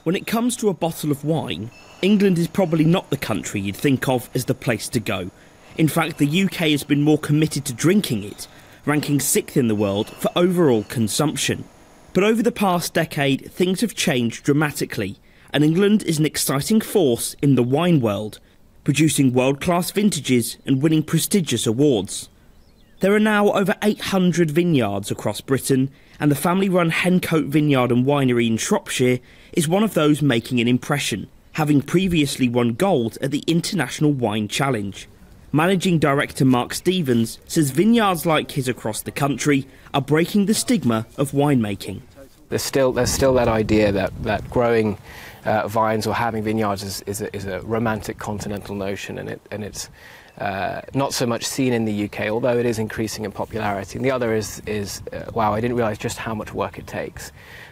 When it comes to a bottle of wine, England is probably not the country you'd think of as the place to go. In fact, the UK has been more committed to drinking it, ranking 6th in the world for overall consumption. But over the past decade, things have changed dramatically, and England is an exciting force in the wine world, producing world-class vintages and winning prestigious awards. There are now over 800 vineyards across Britain, and the family-run Hencote Vineyard and Winery in Shropshire is one of those making an impression, having previously won gold at the International Wine Challenge. Managing Director Mark Stevens says vineyards like his across the country are breaking the stigma of winemaking. There's still that idea that growing vines or having vineyards is a romantic continental notion, and it's not so much seen in the UK, although it is increasing in popularity. And the other is wow, I didn't realise just how much work it takes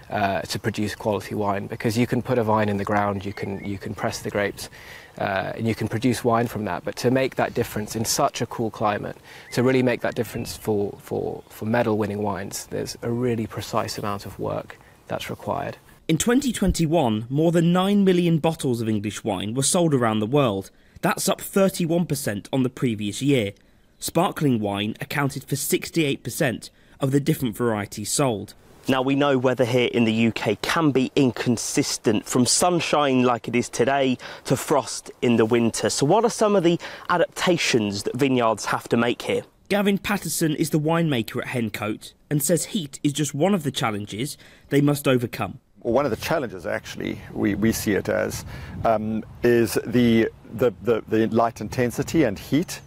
to produce quality wine, because you can put a vine in the ground, you can press the grapes, and you can produce wine from that. But to make that difference in such a cool climate, to really make that difference for medal-winning wines, there's a really precise amount of work that's required. In 2021, more than 9 million bottles of English wine were sold around the world. That's up 31% on the previous year. Sparkling wine accounted for 68% of the different varieties sold. Now, we know weather here in the UK can be inconsistent, from sunshine like it is today to frost in the winter. So what are some of the adaptations that vineyards have to make here? Gavin Patterson is the winemaker at Hencote and says heat is just one of the challenges they must overcome. Well, one of the challenges, actually, we see it as, is the light intensity and heat.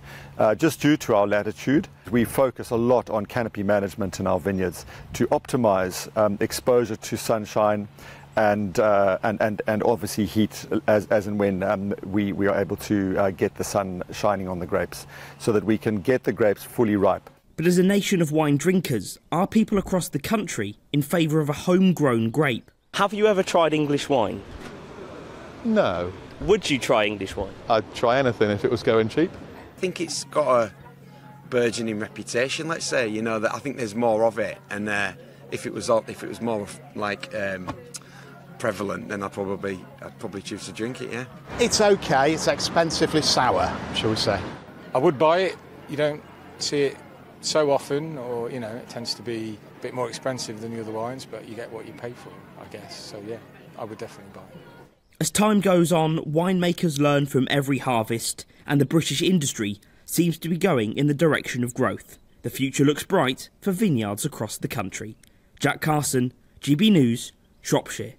Just due to our latitude, we focus a lot on canopy management in our vineyards to optimize exposure to sunshine and obviously heat as and when we are able to get the sun shining on the grapes, so that we can get the grapes fully ripe. But as a nation of wine drinkers, are people across the country in favour of a homegrown grape? Have you ever tried English wine? No. Would you try English wine? I'd try anything if it was going cheap. I think it's got a burgeoning reputation, let's say, you know, that I think there's more of it, and if it was more like prevalent, then I'd probably choose to drink it, yeah. It's okay, it's expensively sour, shall we say. I would buy it. You don't see it so often, or, you know, it tends to be a bit more expensive than the other wines, but you get what you pay for, I guess. So yeah, I would definitely buy it. As time goes on, winemakers learn from every harvest, and the British industry seems to be going in the direction of growth. The future looks bright for vineyards across the country. Jack Carson, GB News, Shropshire.